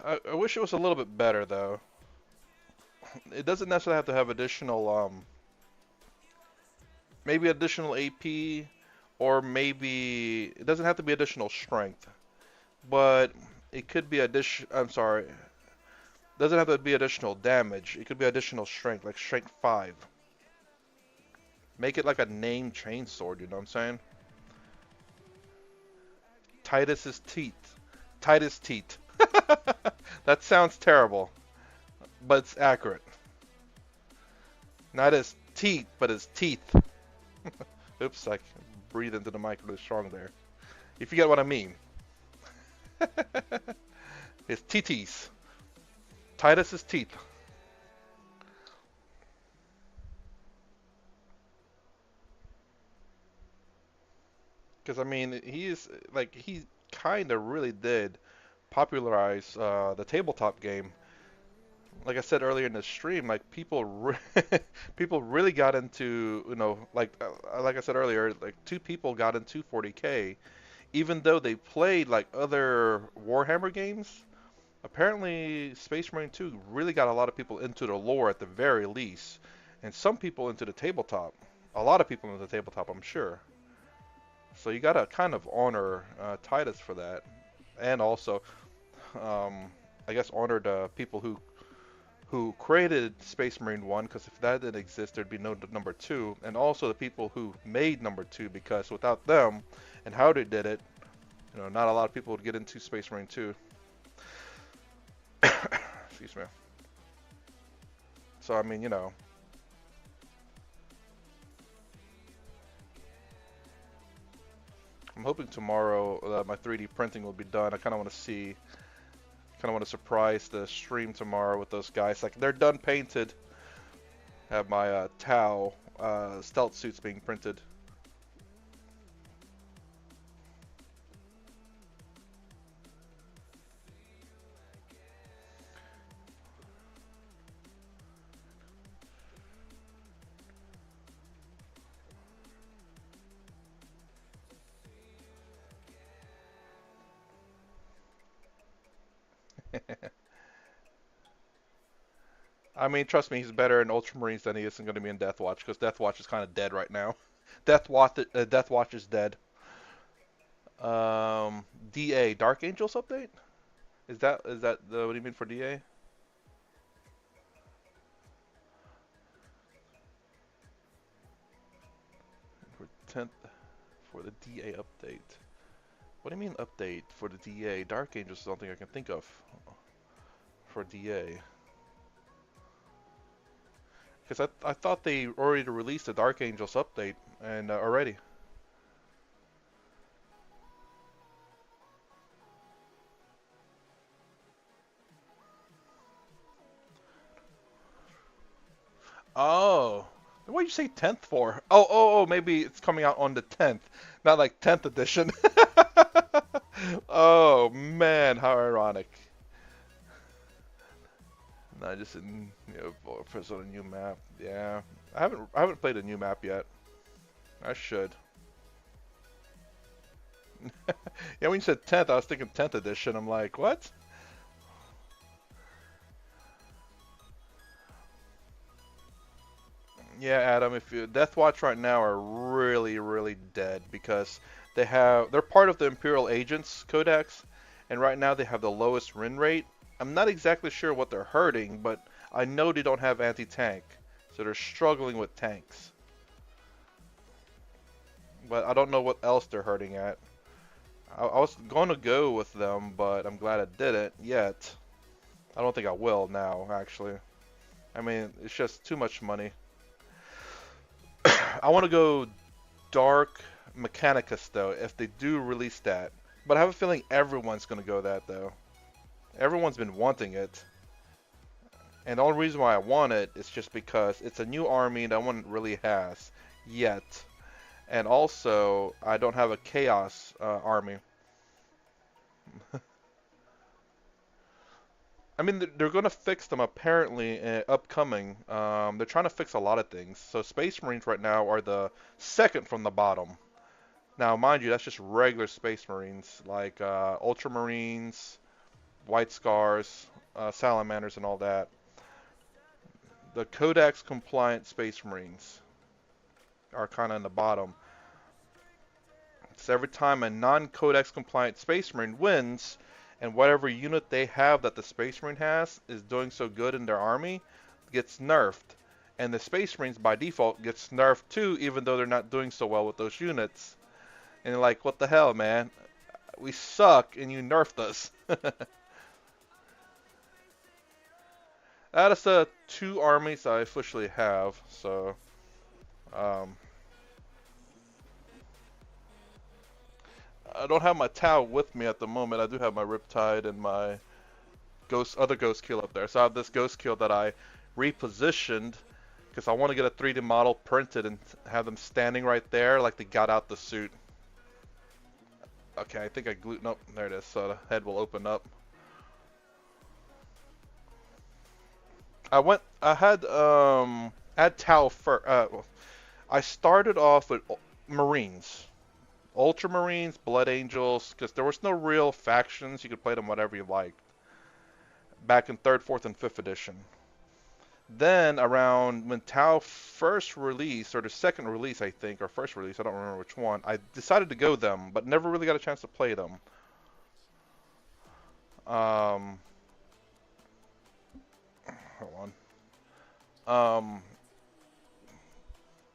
I wish it was a little bit better though. It doesn't necessarily have to have additional maybe additional AP, or maybe it doesn't have to be additional strength, but it could be addition. I'm sorry, doesn't have to be additional damage. It could be additional strength, like strength 5. Make it like a name chainsword, you know what I'm saying? Titus's teeth. Titus teeth. That sounds terrible, but it's accurate. Not his teeth, but his teeth. Oops, I breathed into the mic really strong there. If you get what I mean. His titties. Titus's teeth. Because I mean, he kind of really did popularize the tabletop game. Like I said earlier in the stream, like people really got into, like I said earlier, like two people got into 40K, even though they played like other Warhammer games. Apparently, Space Marine 2 really got a lot of people into the lore at the very least, and some people into the tabletop. A lot of people into the tabletop, I'm sure. So you gotta kind of honor Titus for that, and also, um, I guess, honor the people who created Space Marine 1, because if that didn't exist, there'd be no number 2, and also the people who made number 2, because without them and how they did it, not a lot of people would get into Space Marine 2. Excuse me. So I mean, I'm hoping tomorrow my 3D printing will be done. I kind of want to surprise the stream tomorrow with those guys. Like they're done painted. Have my Tau stealth suits being printed. I mean, trust me, he's better in Ultramarines than he is going to be in Deathwatch, because Deathwatch is kind of dead right now. Deathwatch is dead. DA Dark Angels update? Is that what do you mean for DA? For 10th for the DA update. What do you mean update for the DA? Dark Angels is something I can think of for DA. Because I thought they already released the Dark Angels update and already. Oh, what did you say 10th for? Oh, maybe it's coming out on the 10th, not like 10th edition. Oh man, how ironic. No, just in for sort of new map. Yeah, I haven't played a new map yet. I should. Yeah, when you said 10th, I was thinking 10th edition. I'm like, what? Yeah, Adam, if you Deathwatch right now are really, really dead because they're part of the Imperial Agents Codex, and right now they have the lowest win rate. I'm not exactly sure what they're hurting, but I know they don't have anti-tank, so they're struggling with tanks. But I don't know what else they're hurting at. I was going to go with them, but I'm glad I didn't yet. I don't think I will now, actually. I mean, it's just too much money. I want to go Dark Mechanicus though, if they do release that. But I have a feeling everyone's gonna go that though. Everyone's been wanting it. And the only reason why I want it is just because it's a new army that one really has yet. And also, I don't have a Chaos army. I mean, they're going to fix them apparently upcoming. They're trying to fix a lot of things. So Space Marines right now are the second from the bottom. Now, mind you, that's just regular Space Marines, like Ultramarines, White Scars, Salamanders, and all that. The Codex compliant Space Marines are kind of in the bottom. So every time a non-Codex compliant Space Marine wins, and whatever unit they have that the Space Marine has is doing so good in their army, gets nerfed. and the Space Marines by default gets nerfed too, even though they're not doing so well with those units. And you're like, what the hell, man? We suck, and you nerfed us. That is the two armies I officially have. So, um, I don't have my Tau with me at the moment. I do have my Riptide and my other Ghost Kill up there. So I have this Ghost Kill that I repositioned because I want to get a 3D model printed and have them standing right there like they got out the suit. Okay, I think I glued. Nope, there it is. So the head will open up. I had Tau first. I started off with Marines. Ultramarines, Blood Angels, because there was no real factions. You could play them whatever you liked. Back in 3rd, 4th, and 5th edition. Then around when Tau first released, or the second release I think, or first release, I don't remember which one, I decided to go them, but never really got a chance to play them. Um, hold on.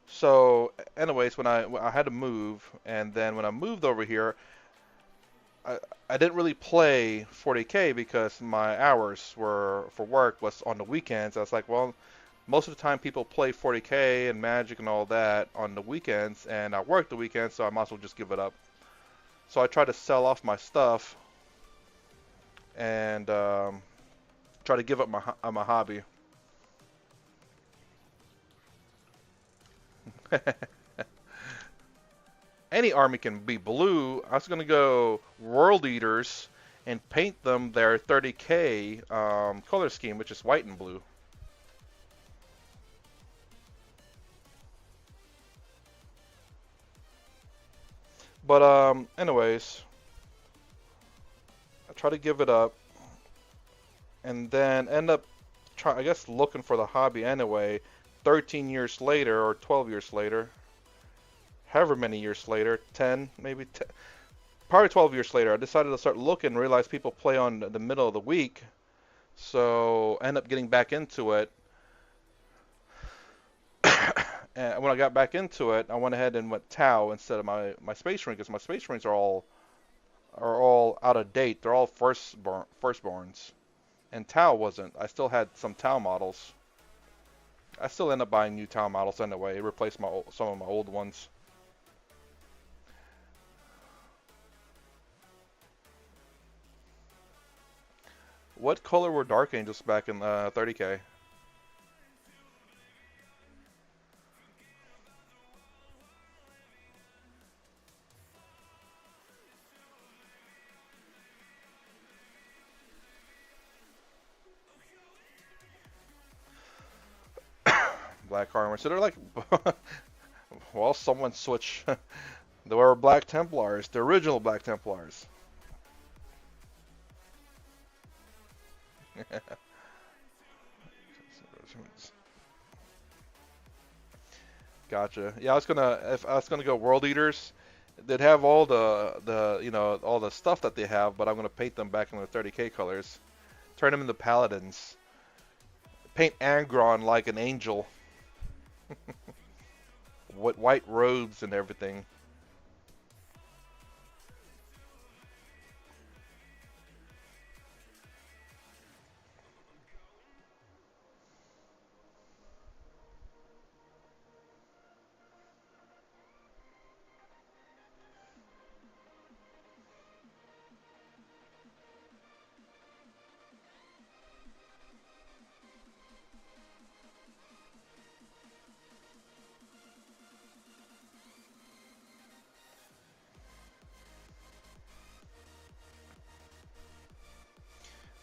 So anyways, when I had to move, and then when I moved over here, I, I didn't really play 40K because my hours were for work was on the weekends. I was like, well, most of the time people play 40K and Magic and all that on the weekends, and I work the weekends, so I might as well just give it up. So I tried to sell off my stuff and try to give up my hobby. Any army can be blue. I was gonna go World Eaters and paint them their 30K color scheme, which is white and blue. But anyways, I try to give it up, and then end up I guess looking for the hobby anyway. 13 years later, or 12 years later, however many years later, 10 maybe, 10, probably 12 years later, I decided to start looking and realize people play on the middle of the week. So I end up getting back into it. And when I got back into it, I went ahead and went Tau instead of my Space Marine, because my Space Marines are all out of date. They're all firstborns, and Tau wasn't. I still had some Tau models. I still end up buying new Tau models anyway. It replaced some of my old ones. What color were Dark Angels back in 30K? Black armor. So they're like, well, someone switched. They were Black Templars, the original Black Templars. Gotcha. Yeah, if I was gonna go World Eaters, they'd have all all the stuff that they have, but I'm gonna paint them back in the 30K colors. Turn them into Paladins. Paint Angron like an angel. With white robes and everything.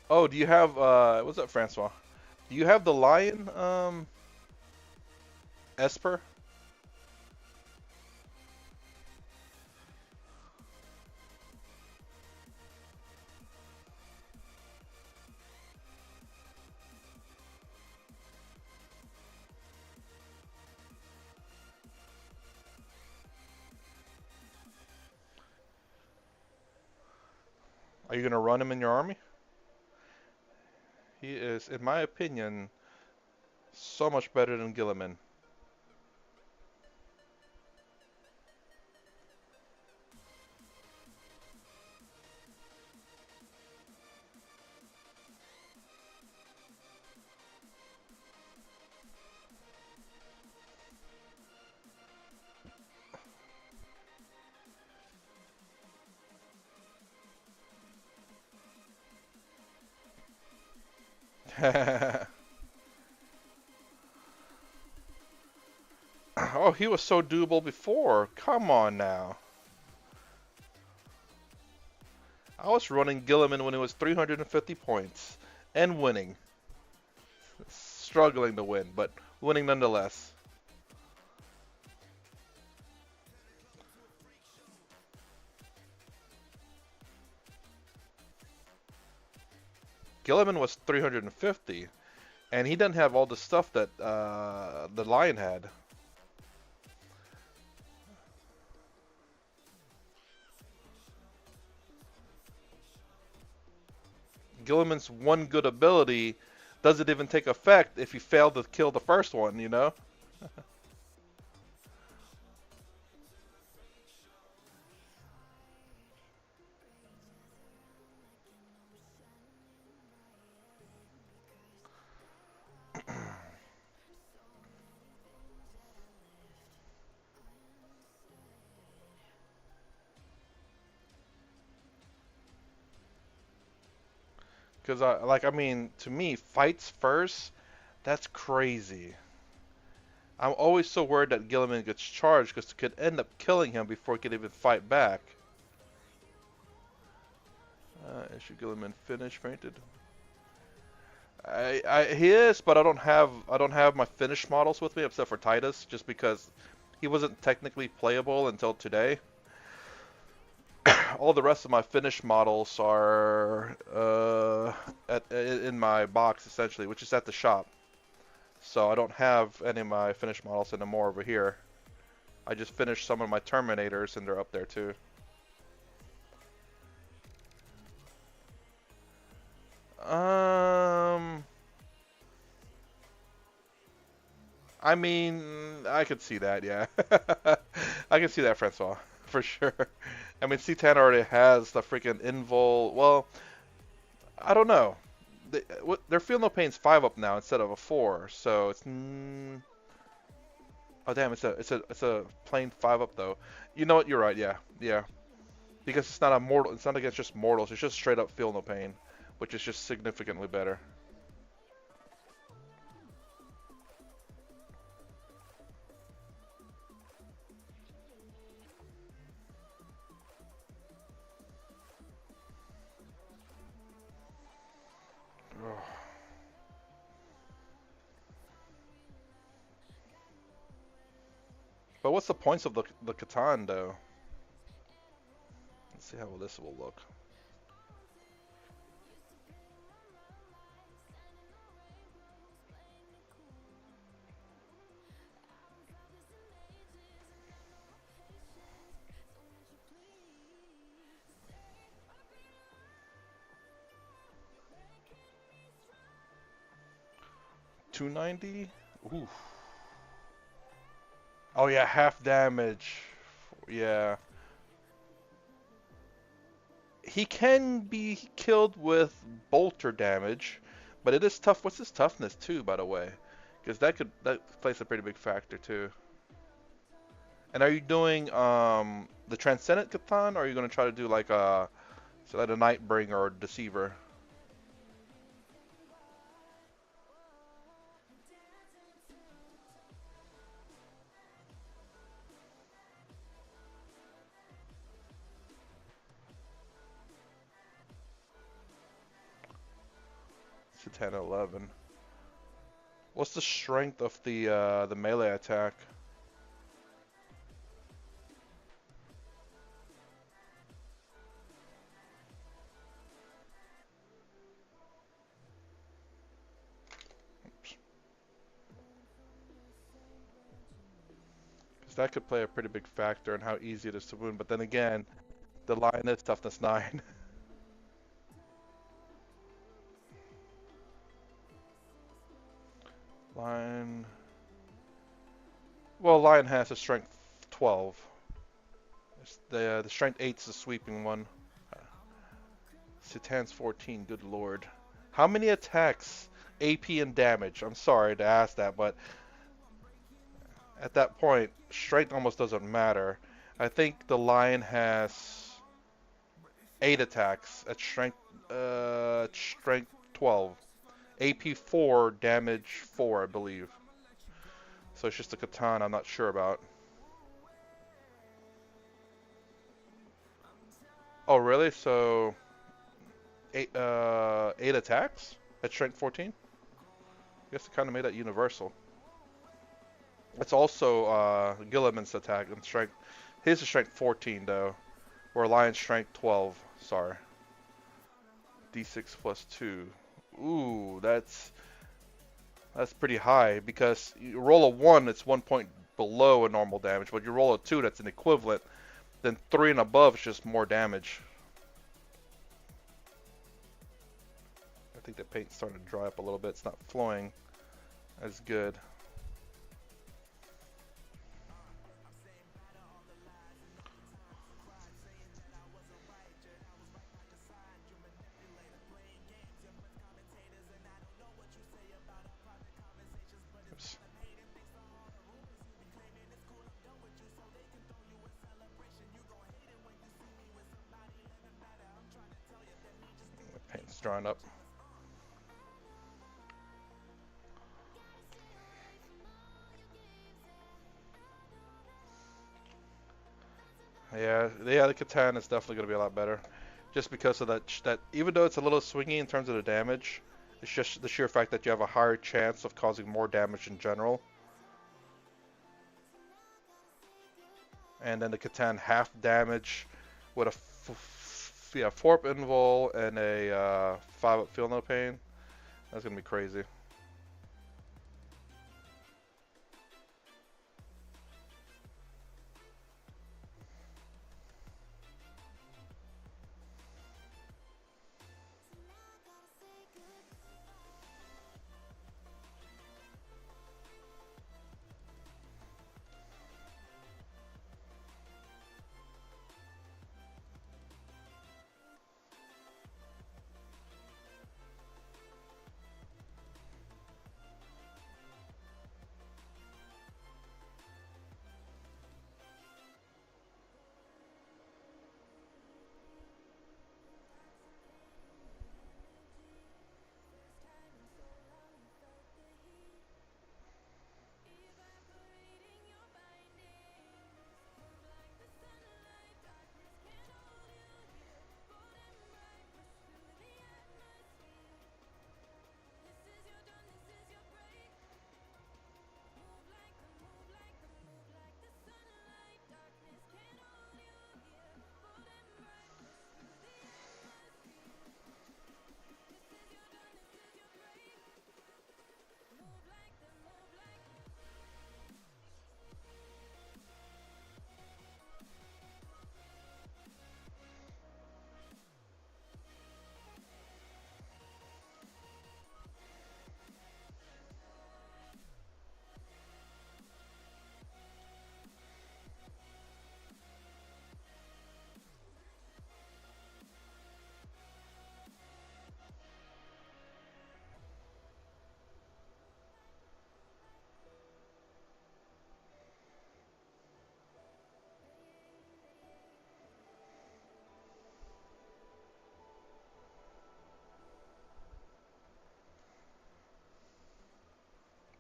Oh, do you have what's up, Francois? Do you have the lion Esper? Are you gonna run him in your army? He is, in my opinion, So much better than Gilliman. Oh, he was so doable before. Come on now. I was running Gilliman when it was 350 points and winning. Struggling to win, but winning nonetheless. Gilliman was 350, and he doesn't have all the stuff that the Lion had. Gilliman's one good ability doesn't even take effect if you fail to kill the first one, you know? Because, I mean, to me, fights first, that's crazy. I'm always so worried that Gilliman gets charged because it could end up killing him before he could even fight back. Issue Gilliman finish fainted. He is, but I don't have my finished models with me except for Titus, just because he wasn't technically playable until today. All the rest of my finished models are in my box essentially, which is at the shop. So I don't have any of my finished models anymore over here. I just finished some of my Terminators, and they're up there too. Um, I mean, I could see that, yeah. I can see that, Francois, for sure. I mean, C10 already has the freaking invul. Well, I don't know. Their Feel No Pain's 5 up now instead of a 4, so it's. Oh damn! It's a plain 5 up though. You know what? You're right. Yeah, yeah. Because it's not a mortal. It's not against just mortals. It's just straight up Feel No Pain, which is just significantly better. But what's the points of the Catan though? Let's see how this will look. $290. Ooh. Oh yeah, half damage. Yeah. He can be killed with bolter damage, but it is tough. What's his toughness too, by the way? Because that plays a pretty big factor too. And are you doing the Transcendent Catan, or are you gonna try to do like a Nightbringer or Deceiver? It's a 10, 11. What's the strength of the melee attack? Because that could play a pretty big factor in how easy it is to wound. But then again, the lion is toughness 9. Lion. Well, Lion has a strength 12. The strength 8 is the sweeping one. Uh, Citan's 14. Good lord. How many attacks, AP, and damage? I'm sorry to ask that, but at that point, strength almost doesn't matter. I think the Lion has 8 attacks at strength 12. AP 4, damage 4, I believe. So it's just a katana I'm not sure about. Oh, really? So 8 attacks at strength 14? I guess they kind of made that universal. It's also Gilliman's attack and strength. His is strength 14 though, where Lion's strength 12. Sorry. D6 plus 2. Ooh, that's pretty high because you roll a 1, it's 1 point below a normal damage, but you roll a 2, that's an equivalent. Then 3 and above is just more damage. I think the paint's starting to dry up a little bit. It's not flowing as good. Oops. The paint's drying up. Yeah, the katana is definitely going to be a lot better. Just because of that, even though it's a little swingy in terms of the damage, it's just the sheer fact that you have a higher chance of causing more damage in general. And then the katana half damage with a 4 up invul and a 5 up feel no pain. That's going to be crazy.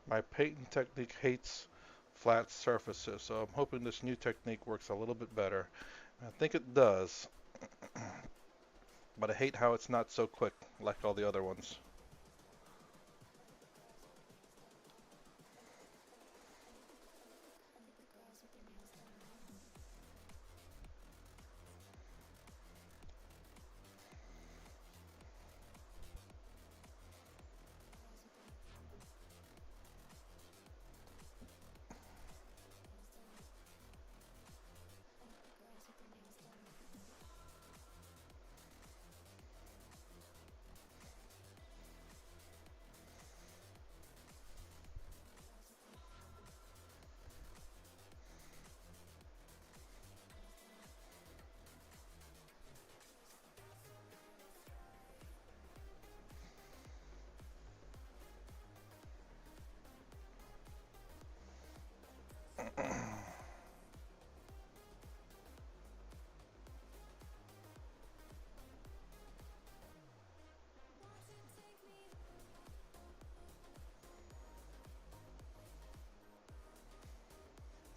My painting technique hates flat surfaces, so I'm hoping this new technique works a little bit better. I think it does, but I hate how it's not so quick like all the other ones.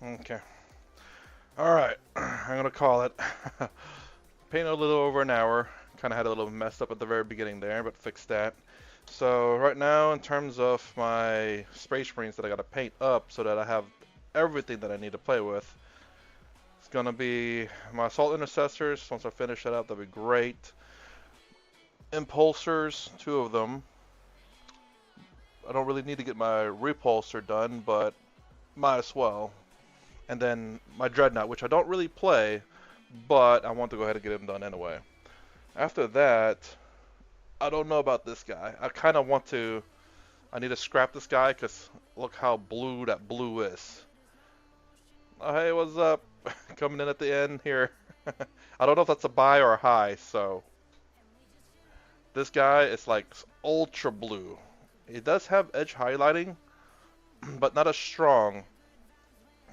Okay. Alright, I'm gonna call it. Painted a little over an hour. Kind of had a little messed up at the very beginning there, but fixed that. So right now, in terms of my Space Marines that I gotta paint up so that I have everything that I need to play with, it's gonna be my Assault Intercessors. Once I finish that up, that'll be great. Impulsors, 2 of them. I don't really need to get my Repulsor done, but might as well. And then my Dreadnought, which I don't really play, but I want to go ahead and get him done anyway. After that, I don't know about this guy. I kind of want to. I need to scrap this guy because look how blue that blue is. Oh, hey, what's up? Coming in at the end here. I don't know if that's a buy or a high, so. This guy is like ultra blue. It does have edge highlighting, but not as strong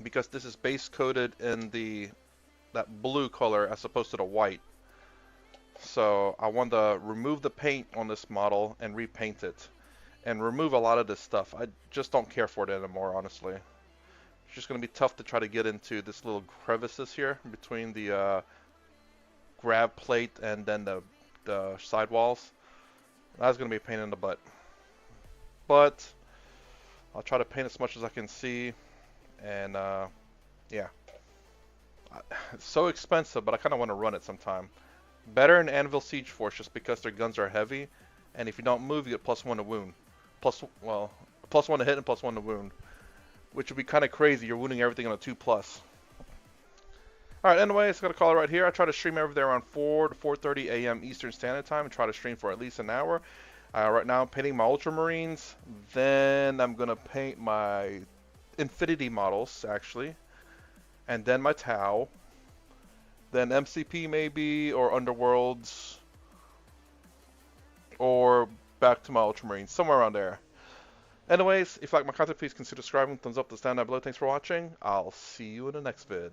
because this is base coated in that blue color as opposed to the white. So I want to remove the paint on this model and repaint it and remove a lot of this stuff. I just don't care for it anymore, honestly. It's just going to be tough to try to get into this little crevices here between the grab plate and then the sidewalls. That's going to be a pain in the butt. But I'll try to paint as much as I can see. And yeah. It's so expensive, but I kind of want to run it sometime. Better in Anvil Siege Force just because their guns are heavy. And if you don't move, you get +1 to wound. +1 to hit and +1 to wound. Which would be kind of crazy. You're wounding everything on a 2+. Alright, anyways, I'm going to call it right here. I try to stream every day around 4 to 4:30 a.m. Eastern Standard Time and try to stream for at least an hour. Right now I'm painting my Ultramarines. Then I'm going to paint my Infinity models, actually. And then my Tau. Then MCP maybe, or Underworlds. Or back to my Ultramarines. Somewhere around there. Anyways, if you like my content, please consider subscribing. Thumbs up to stand down below. Thanks for watching. I'll see you in the next vid.